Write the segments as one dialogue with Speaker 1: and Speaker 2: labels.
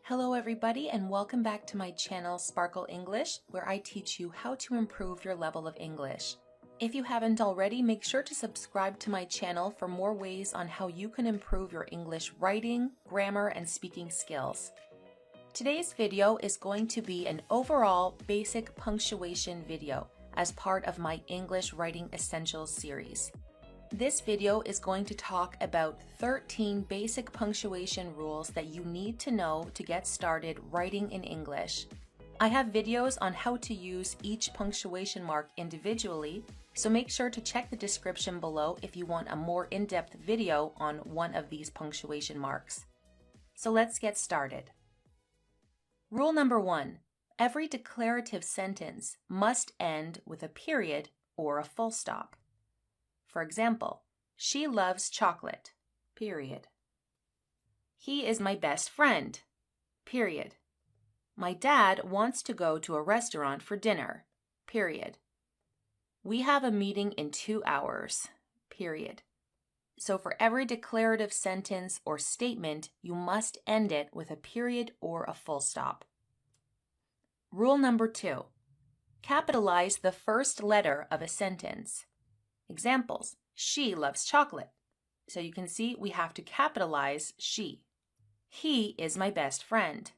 Speaker 1: Hello everybody and welcome back to my channel Sparkle English, where I teach you how to improve your level of English. If you haven't already, make sure to subscribe to my channel for more ways on how you can improve your English writing, grammar, and speaking skills. Today's video is going to be an overall basic punctuation video as part of my English Writing Essentials series. This video is going to talk about 13 basic punctuation rules that you need to know to get started writing in English. I have videos on how to use each punctuation mark individually, so make sure to check the description below if you want a more in-depth video on one of these punctuation marks. So let's get started. Rule number 1. Every declarative sentence must end with a period or a full stop. For example, she loves chocolate, period. He is my best friend, period. My dad wants to go to a restaurant for dinner, period. We have a meeting in 2 hours, period. So for every declarative sentence or statement, you must end it with a period or a full stop. Rule number 2. Capitalize the first letter of a sentence. Examples: she loves chocolate. So you can see we have to capitalize she. He is my best friend.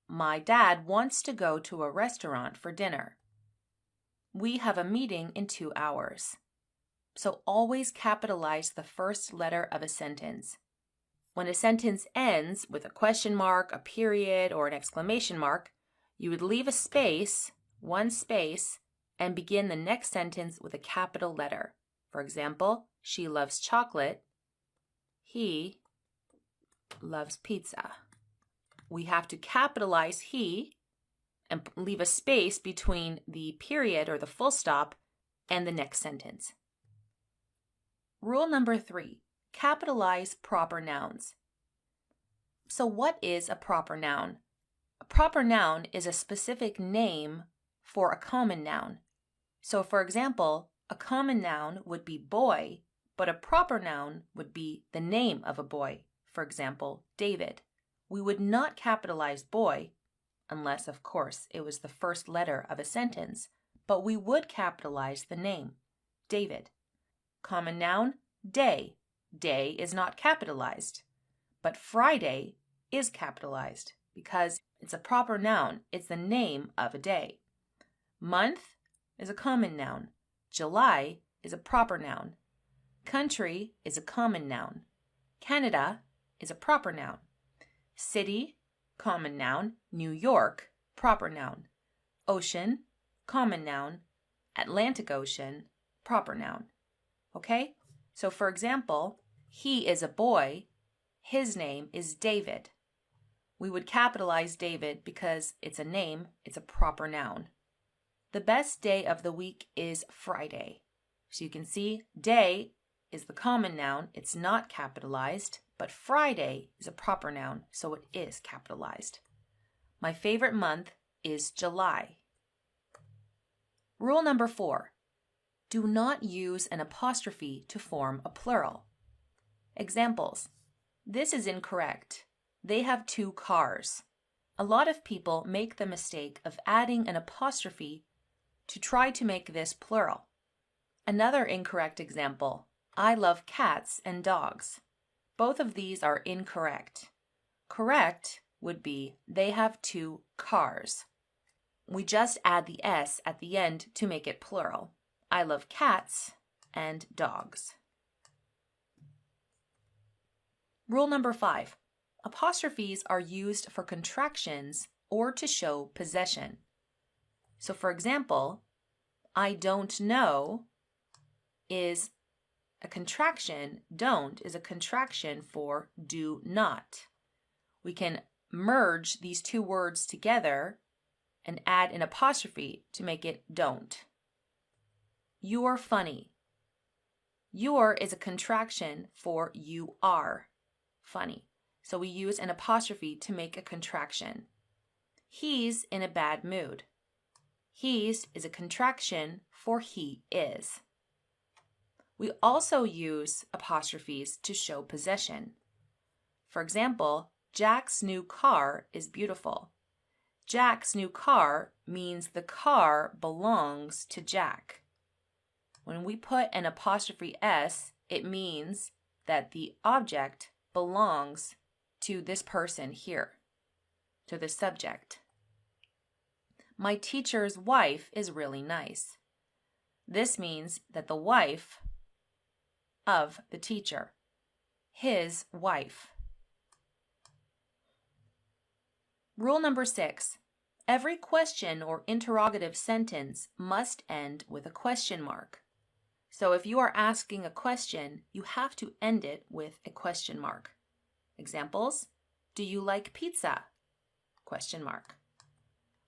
Speaker 1: My dad wants to go to a restaurant for dinner. We have a meeting in 2 hours. So always capitalize the first letter of a sentence. When a sentence ends with a question mark, a period, or an exclamation mark, you would leave a space, one space, and begin the next sentence with a capital letter. For example, she loves chocolate. He loves pizza. We have to capitalize he and leave a space between the period or the full stop and the next sentence. Rule number 3. Capitalize proper nouns. So what is a proper noun? A proper noun is a specific name for a common noun. So for example, a common noun would be boy, but a proper noun would be the name of a boy. For example, David. We would not capitalize boy, unless of course it was the first letter of a sentence, but we would capitalize the name, David. Common noun, day. Day is not capitalized, but Friday is capitalized because it's a proper noun. It's the name of a day. Month is a common noun. July is a proper noun. Country is a common noun. Canada is a proper noun. City, common noun. New York, proper noun. Ocean, common noun. Atlantic Ocean, proper noun. Okay? So for example, he is a boy. His name is David. We would capitalize David because it's a name, it's a proper noun. The best day of the week is Friday. So you can see day is the common noun. It's not capitalized, but Friday is a proper noun, so it is capitalized. My favorite month is July. Rule number 4. Do not use an apostrophe to form a plural. Examples: this is incorrect. They have 2 cars. A lot of people make the mistake of adding an apostrophe to try to make this plural. Another incorrect example: I love cats and dogs. Both of these are incorrect. Correct would be they have 2 cars. We just add the S at the end to make it plural. I love cats and dogs. Rule number 5. Apostrophes are used for contractions or to show possession. So for example, I don't know is a contraction. Don't is a contraction for do not. We can merge these 2 words together and add an apostrophe to make it don't. You're funny. Your is a contraction for you are funny. So we use an apostrophe to make a contraction. He's in a bad mood. He's is a contraction for he is. We also use apostrophes to show possession. For example, Jack's new car is beautiful. Jack's new car means the car belongs to Jack. When we put an apostrophe S, it means that the object belongs to this person here, to the subject. My teacher's wife is really nice. This means that the wife of the teacher, his wife. Rule number 6. Every question or interrogative sentence must end with a question mark. So if you are asking a question, you have to end it with a question mark. Examples: do you like pizza? Question mark.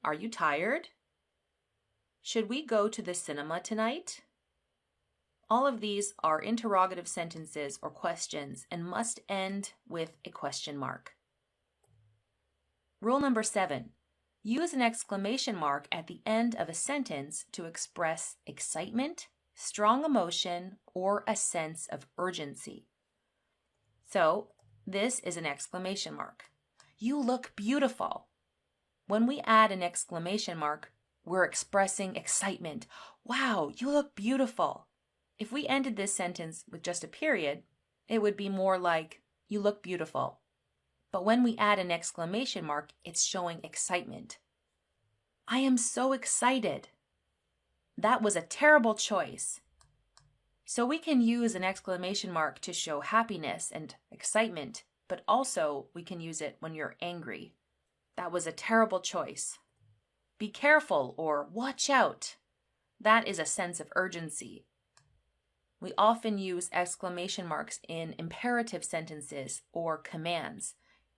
Speaker 1: Are you tired? Should we go to the cinema tonight? All of these are interrogative sentences or questions and must end with a question mark. Rule number 7. Use an exclamation mark at the end of a sentence to express excitement, strong emotion, or a sense of urgency. So, this is an exclamation mark. You look beautiful. When we add an exclamation mark, we're expressing excitement. Wow, you look beautiful. If we ended this sentence with just a period, it would be more like, you look beautiful. But when we add an exclamation mark, it's showing excitement. I am so excited. That was a terrible choice. So we can use an exclamation mark to show happiness and excitement, but also we can use it when you're angry. That was a terrible choice. Be careful or watch out. That is a sense of urgency. We often use exclamation marks in imperative sentences or commands.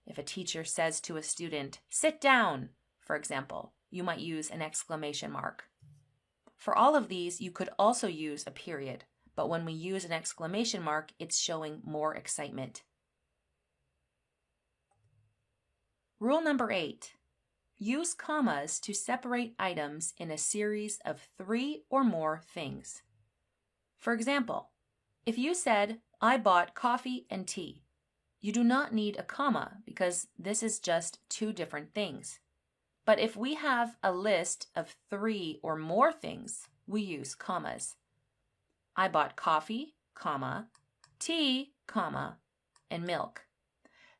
Speaker 1: If a teacher says to a student, sit down, for example, you might use an exclamation mark. For all of these, you could also use a period, but when we use an exclamation mark, it's showing more excitement. Rule number 8. Use commas to separate items in a series of 3 or more things. For example, if you said, I bought coffee and tea, you do not need a comma because this is just 2 different things. But if we have a list of 3 or more things, we use commas. I bought coffee, comma, tea, comma, and milk.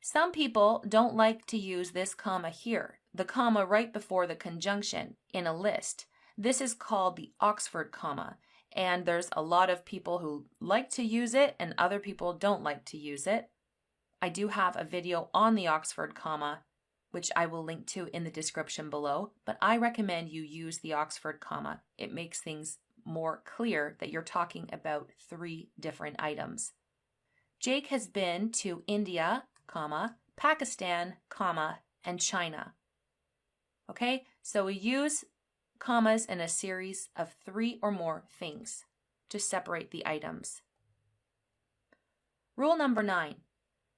Speaker 1: Some people don't like to use this comma here, the comma right before the conjunction in a list. This is called the Oxford comma, and there's a lot of people who like to use it and other people don't like to use it. I do have a video on the Oxford comma, which I will link to in the description below, but I recommend you use the Oxford comma. It makes things more clear that you're talking about 3 different items. Jake has been to India, comma, Pakistan, comma, and China. Okay, so we use commas in a series of 3 or more things to separate the items. Rule number 9.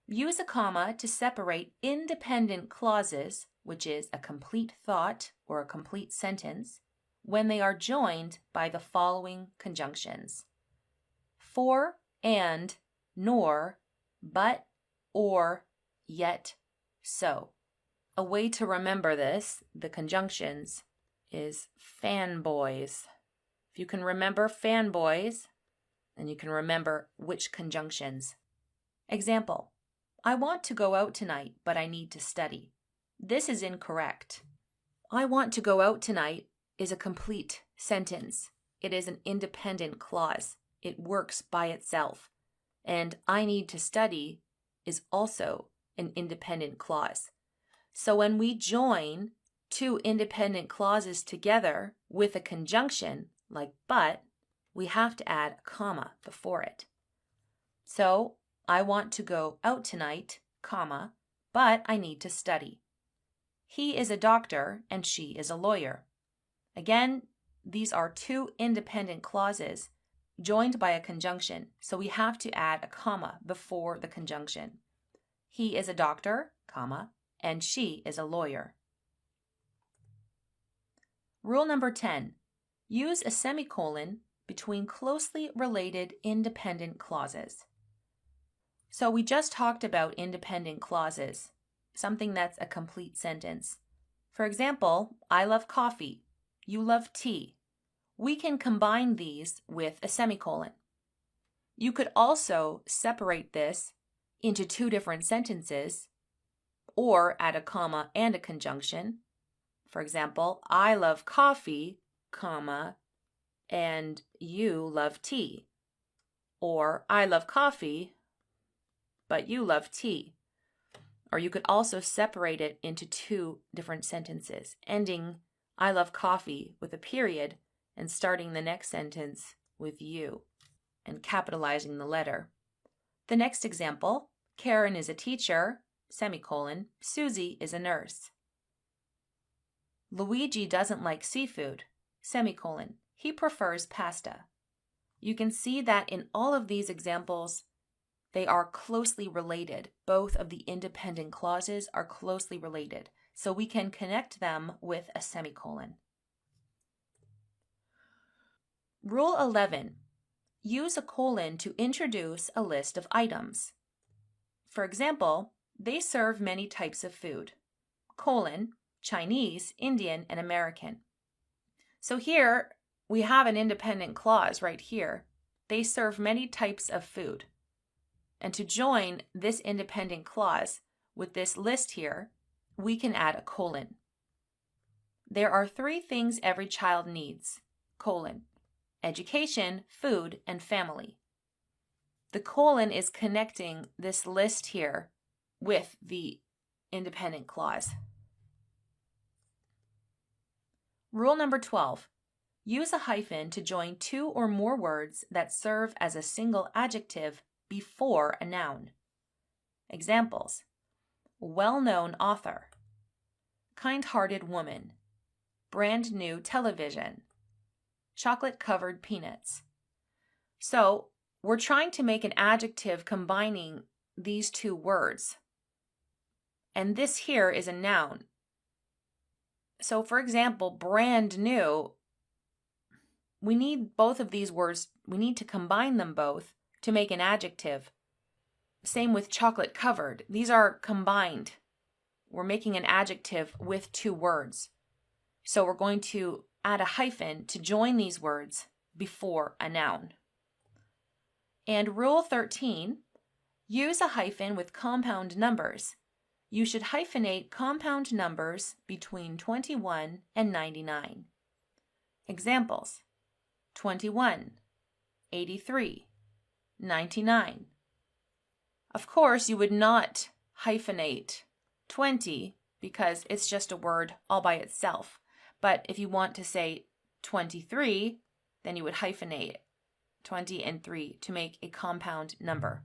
Speaker 1: Use a comma to separate independent clauses, which is a complete thought or a complete sentence, when they are joined by the following conjunctions: for, and, nor, but, or, yet, so. A way to remember this, the conjunctions, is fanboys. If you can remember fanboys, then you can remember which conjunctions. Example: I want to go out tonight, but I need to study. This is incorrect. I want to go out tonight is a complete sentence. It is an independent clause. It works by itself. And I need to study is also an independent clause. So when we join 2 independent clauses together with a conjunction like but, we have to add a comma before it. So I want to go out tonight, comma, but I need to study. He is a doctor and she is a lawyer. Again, these are 2 independent clauses joined by a conjunction, so we have to add a comma before the conjunction. He is a doctor, comma, and she is a lawyer. Rule number 10. Use a semicolon between closely related independent clauses. So we just talked about independent clauses. something that's a complete sentence. For example, I love coffee. You love tea. We can combine these with a semicolon. You could also separate this into two different sentences or add a comma and a conjunction. For example, I love coffee, comma, and you love tea. Or I love coffee, but you love tea. Or you could also separate it into two different sentences, ending I love coffee with a period and starting the next sentence with you and capitalizing the letter. The next example, Karen is a teacher, semicolon, Susie is a nurse. Luigi doesn't like seafood, semicolon, he prefers pasta. You can see that in all of these examples, they are closely related. Both of the independent clauses are closely related, so we can connect them with a semicolon. Rule 11. Use a colon to introduce a list of items. For example, they serve many types of food. Colon, Chinese, Indian, and American. So here we have an independent clause right here. They serve many types of food. And to join this independent clause with this list here, we can add a colon. There are 3 things every child needs, colon, education, food, and family. The colon is connecting this list here with the independent clause. Rule number 12. Use a hyphen to join 2 or more words that serve as a single adjective before a noun. Examples: well-known author, kind-hearted woman, brand new television, chocolate-covered peanuts. So we're trying to make an adjective combining these 2 words. And this here is a noun. So for example, brand new, we need both of these words, we need to combine them both to make an adjective. Same with chocolate covered. These are combined. We're making an adjective with 2 words. So we're going to add a hyphen to join these words before a noun. And rule 13, use a hyphen with compound numbers. You should hyphenate compound numbers between 21 and 99. Examples: 21, 83, 99. Of course, you would not hyphenate 20 because it's just a word all by itself. But if you want to say 23, then you would hyphenate 20 and 3 to make a compound number.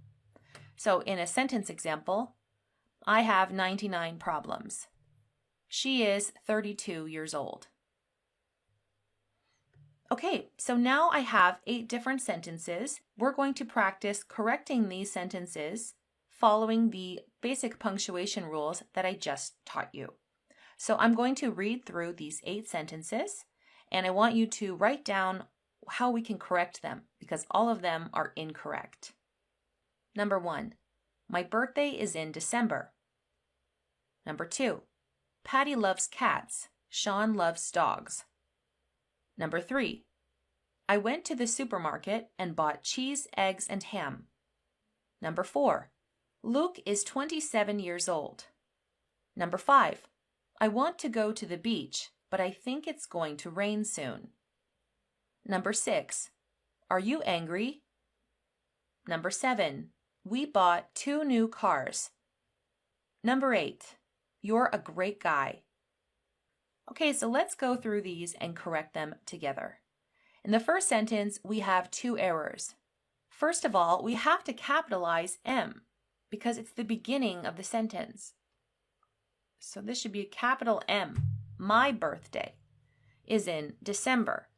Speaker 1: So in a sentence example, I have 99 problems. She is 32 years old. Okay, so now I have 8 different sentences. We're going to practice correcting these sentences following the basic punctuation rules that I just taught you. So I'm going to read through these 8 sentences, and I want you to write down how we can correct them because all of them are incorrect. Number 1, my birthday is in December. Number 2, Patty loves cats. Sean loves dogs. Number 3, I went to the supermarket and bought cheese, eggs, and ham. Number 4, Luke is 27 years old. Number 5, I want to go to the beach, but I think it's going to rain soon. Number 6, are you angry? Number 7, we bought 2 new cars. Number 8, you're a great guy. Okay, so let's go through these and correct them together. In the first sentence, we have 2 errors. First of all, we have to capitalize M because it's the beginning of the sentence. So this should be a capital M. My birthday is in December.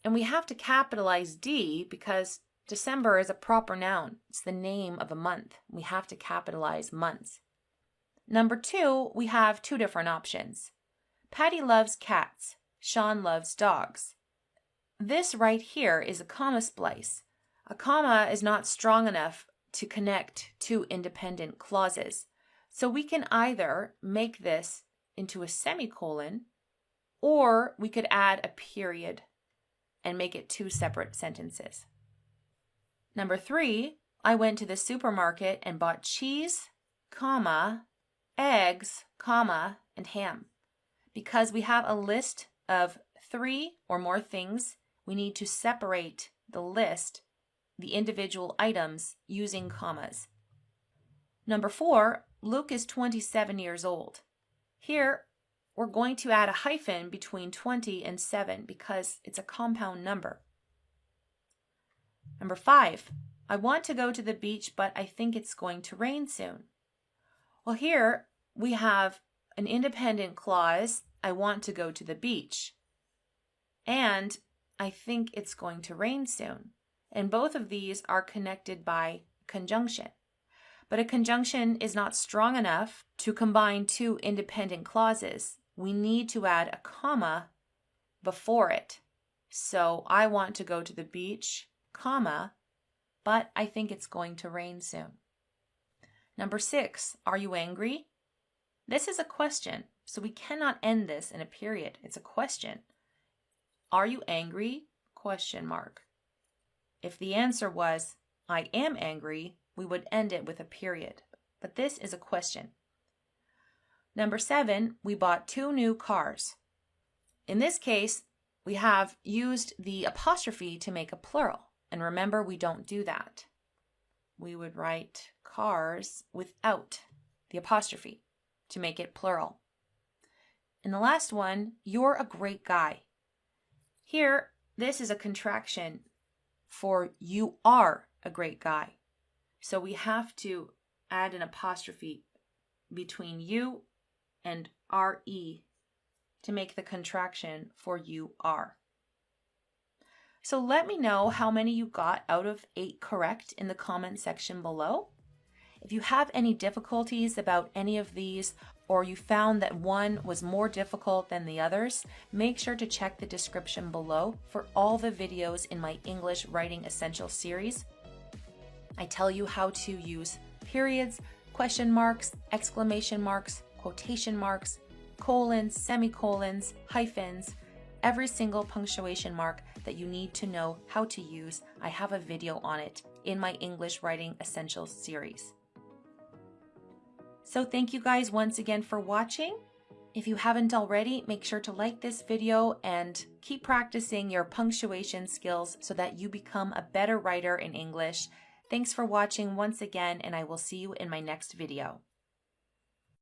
Speaker 1: And we have to capitalize D because December is a proper noun. It's the name of a month. We have to capitalize months. Number 2, we have 2 different options. Patty loves cats. Sean loves dogs. This right here is a comma splice. A comma is not strong enough to connect 2 independent clauses. So we can either make this into a semicolon, or we could add a period and make it two separate sentences. Number 3, I went to the supermarket and bought cheese, comma, eggs, comma, and ham. Because we have a list of 3 or more things, we need to separate the list, the individual items, using commas. Number 4, Luke is 27 years old. Here, we're going to add a hyphen between 20 and 7 because it's a compound number. Number 5, I want to go to the beach, but I think it's going to rain soon. Well, here we have an independent clause, I want to go to the beach, and I think it's going to rain soon. And both of these are connected by conjunction. But a conjunction is not strong enough to combine two independent clauses. We need to add a comma before it. So I want to go to the beach, comma, but I think it's going to rain soon. Number 6, are you angry? This is a question, so we cannot end this in a period. It's a question. Are you angry? Question mark. If the answer was, I am angry, we would end it with a period. But this is a question. Number 7, we bought 2 new cars. In this case, we have used the apostrophe to make a plural. And remember, we don't do that. We would write cars without the apostrophe to make it plural. And the last one, you're a great guy. Here, this is a contraction for you are a great guy. So we have to add an apostrophe between you and RE to make the contraction for you are. So let me know how many you got out of 8 correct in the comment section below. If you have any difficulties about any of these, or you found that one was more difficult than the others, make sure to check the description below for all the videos in my English Writing Essentials series. I tell you how to use periods, question marks, exclamation marks, quotation marks, colons, semicolons, hyphens, every single punctuation mark that you need to know how to use. I have a video on it in my English Writing Essentials series. So thank you guys once again for watching. If you haven't already, make sure to like this video and keep practicing your punctuation skills so that you become a better writer in English. Thanks for watching once again, and I will see you in my next video.